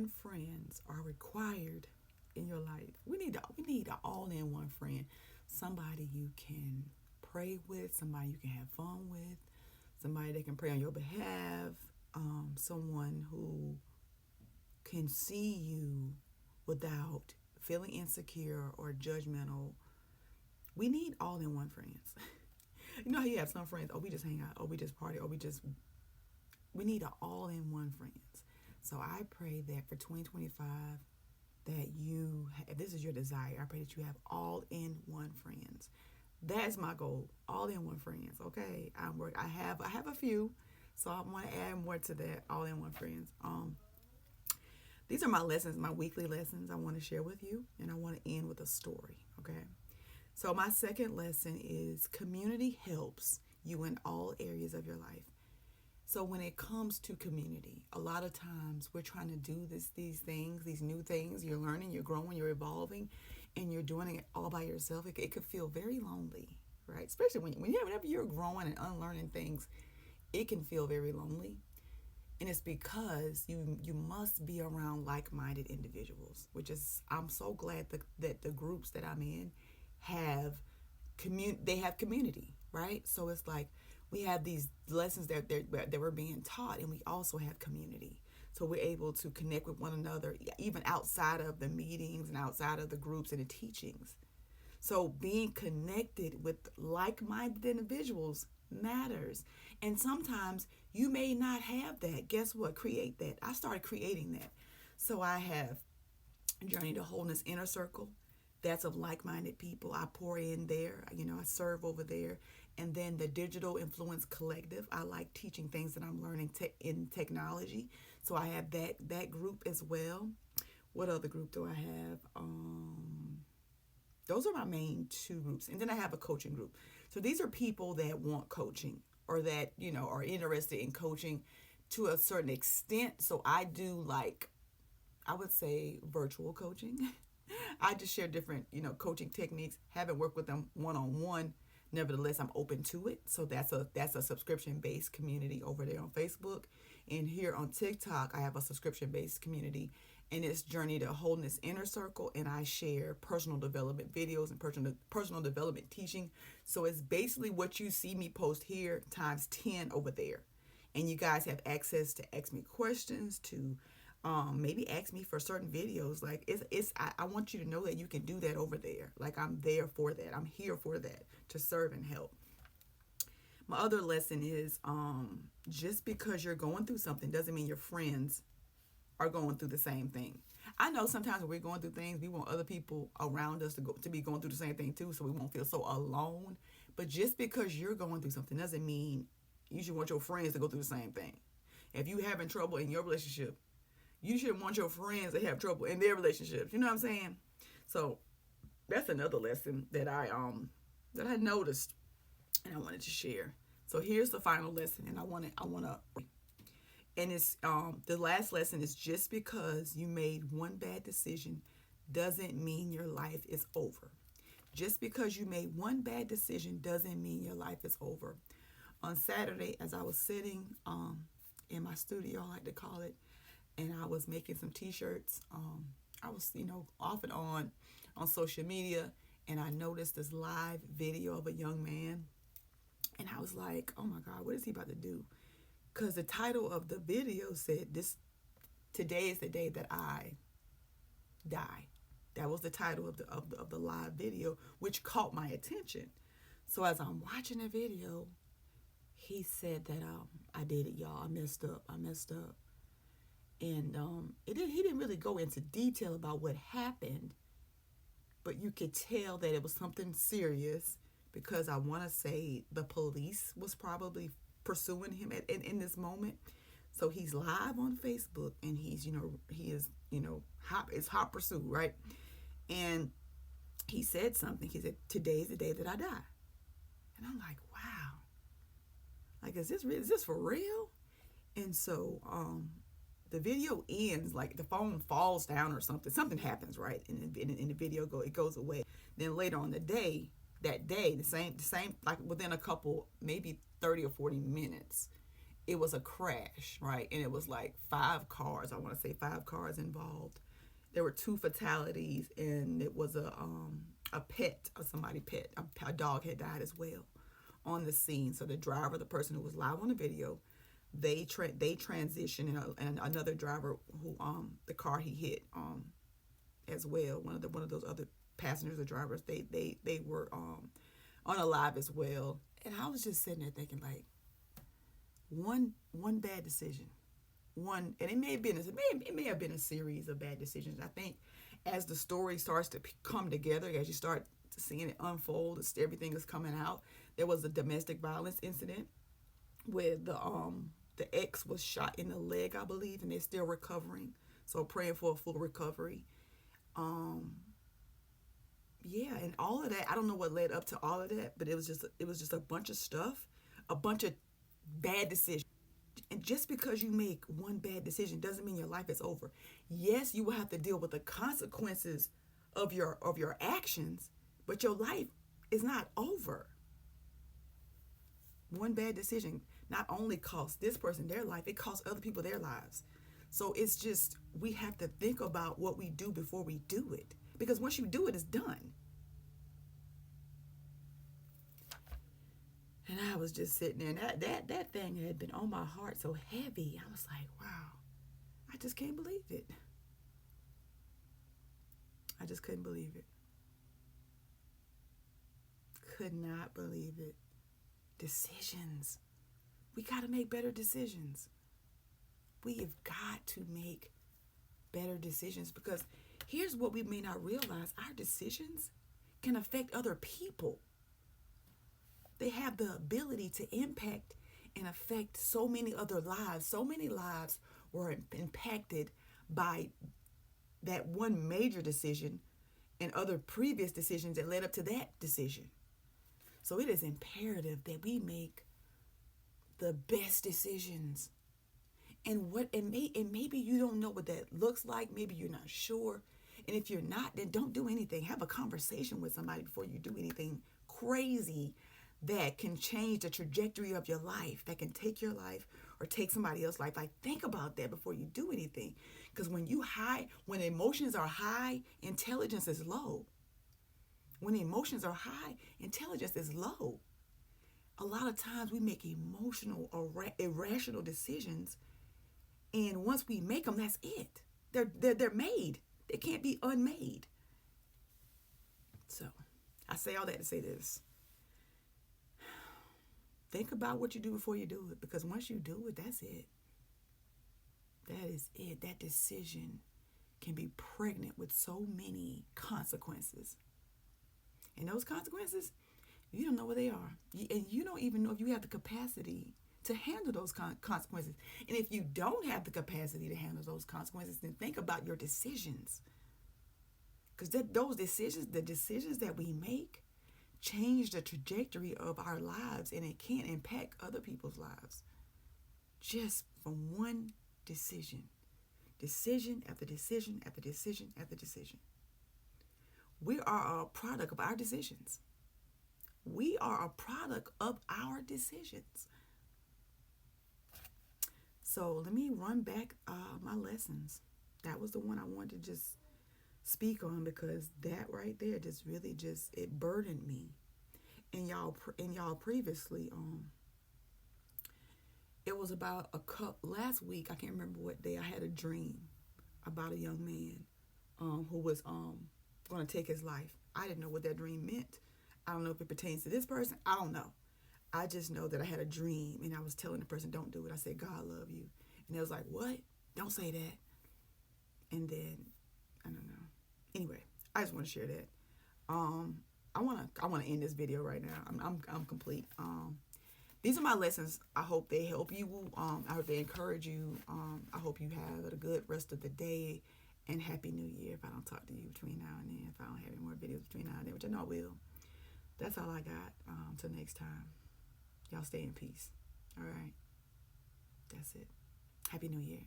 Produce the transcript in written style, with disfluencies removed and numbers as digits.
one friends are required in your life. We need an all-in-one friend, somebody you can pray with, somebody you can have fun with, somebody that can pray on your behalf, someone who can see you without feeling insecure or judgmental. We need all-in-one friends. You know how you have some friends, oh, we just hang out, oh, we just party, oh, we need an all-in-one friends. So I pray that for 2025, that if this is your desire, I pray that you have all-in-one friends. That's my goal, all-in-one friends. Okay, I have a few, so I want to add more to that, all-in-one friends. These are my lessons, my weekly lessons I want to share with you, and I want to end with a story. Okay, so my second lesson is community helps you in all areas of your life. So when it comes to community, a lot of times we're trying to do these things, these new things. You're learning, you're growing, you're evolving, and you're doing it all by yourself. It could feel very lonely, right? Especially whenever you're growing and unlearning things, it can feel very lonely. And it's because you must be around like-minded individuals, which is, I'm so glad that the groups that I'm in have they have community, right? So it's like we have these lessons that we're being taught, and we also have community. So we're able to connect with one another, even outside of the meetings and outside of the groups and the teachings. So being connected with like-minded individuals matters. And sometimes you may not have that. Guess what? Create that. I started creating that. So I have Journey to Wholeness Inner Circle. That's of like-minded people. I pour in there. I serve over there. And then the Digital Influence Collective. I like teaching things that I'm learning in technology. So I have that group as well. What other group do I have? Those are my main two groups. And then I have a coaching group. So these are people that want coaching, or that, are interested in coaching to a certain extent. So I do, I would say, virtual coaching. I just share different, coaching techniques. Haven't worked with them one-on-one. Nevertheless, I'm open to it. So that's a subscription-based community over there on Facebook. And here on TikTok, I have a subscription-based community, and it's Journey to Wholeness Inner Circle, and I share personal development videos and personal development teaching. So it's basically what you see me post here times 10 over there. And you guys have access to ask me questions, to maybe ask me for certain videos. Like I want you to know that you can do that over there. Like, I'm there for that. I'm here for that, to serve and help. My other lesson is just because you're going through something doesn't mean your friends are going through the same thing. I know sometimes when we're going through things, we want other people around us to be going through the same thing too, so we won't feel so alone. But just because you're going through something doesn't mean you should want your friends to go through the same thing. If you're having trouble in your relationship, you shouldn't want your friends to have trouble in their relationships. You know what I'm saying? So that's another lesson that I noticed and I wanted to share. So here's the final lesson, and I want to, and it's the last lesson is, just because you made one bad decision doesn't mean your life is over. Just because you made one bad decision doesn't mean your life is over. On Saturday, as I was sitting in my studio, I like to call it, and I was making some t-shirts, I was, off and on social media, and I noticed this live video of a young man, and I was like, oh my God, what is he about to do? Because the title of the video said, today is the day that I die. That was the title of the live video, which caught my attention. So as I'm watching the video, he said that I did it, y'all. I messed up. And he didn't really go into detail about what happened, but you could tell that it was something serious, because I want to say the police was probably pursuing him in this moment. So he's live on Facebook, and he is it's hot pursuit, right? And he said something. He said, "Today is the day that I die." And I'm like, wow. Like, is this for real? And so the video ends, like the phone falls down or something. Something happens, right? And in the video it goes away. Then later on the same, like within a couple, maybe 30 or 40 minutes, it was a crash, right? And it was like 5 cars. I want to say 5 cars involved. There were 2 fatalities, and it was a pet, or somebody pet, a dog had died as well on the scene. So the driver, the person who was live on the video, they transitioned, and another driver who the car he hit as well. One of those other passengers or drivers, they were unalive as well. And I was just sitting there thinking, like, one bad decision, and it may have been a series of bad decisions. I think as the story starts to come together, as you start seeing it unfold, as everything is coming out, there was a domestic violence incident where the ex was shot in the leg, I believe, and they're still recovering. So praying for a full recovery. Yeah, and all of that, I don't know what led up to all of that, but it was just a bunch of stuff, a bunch of bad decisions. And just because you make one bad decision doesn't mean your life is over. Yes, you will have to deal with the consequences of your actions, but your life is not over. One bad decision not only costs this person their life, it costs other people their lives. So it's just, we have to think about what we do before we do it. Because once you do it, it's done. And I was just sitting there, and that thing had been on my heart so heavy. I was like, wow, I just can't believe it. I just couldn't believe it. Could not believe it. Decisions. We got to make better decisions. We have got to make better decisions, because here's what we may not realize. Our decisions can affect other people. They have the ability to impact and affect so many other lives. So many lives were impacted by that one major decision and other previous decisions that led up to that decision. So it is imperative that we make the best decisions. And maybe you don't know what that looks like. Maybe you're not sure. And if you're not, then don't do anything. Have a conversation with somebody before you do anything crazy that can change the trajectory of your life, that can take your life or take somebody else's life. Like, think about that before you do anything. Because when emotions are high, intelligence is low. When emotions are high, intelligence is low. A lot of times we make emotional or irrational decisions, and once we make them, that's it. They're made. They can't be unmade. So, I say all that to say this. Think about what you do before you do it, because once you do it, that's it. That is it. That decision can be pregnant with so many consequences. And those consequences, you don't know what they are. And you don't even know if you have the capacity to handle those consequences. And if you don't have the capacity to handle those consequences, then think about your decisions. Because those decisions, the decisions that we make, change the trajectory of our lives, and it can impact other people's lives just from one decision. Decision after decision after decision after decision. We are a product of our decisions. We are a product of our decisions. So let me run back my lessons. That was the one I wanted to just speak on, because that right there it burdened me. And y'all previously it was about last week, I can't remember what day, I had a dream about a young man who was going to take his life. I didn't know what that dream meant. I don't know if it pertains to this person. I don't know. I just know that I had a dream, and I was telling the person, don't do it. I said, God love you. And they was like, what? Don't say that. And then, I don't know. Anyway, I just want to share that. I want to end this video right now. I'm complete. These are my lessons. I hope they help you. I hope they encourage you. I hope you have a good rest of the day, and Happy New Year if I don't talk to you between now and then, if I don't have any more videos between now and then, which I know I will. That's all I got. Till next time. Y'all stay in peace. All right. That's it. Happy New Year.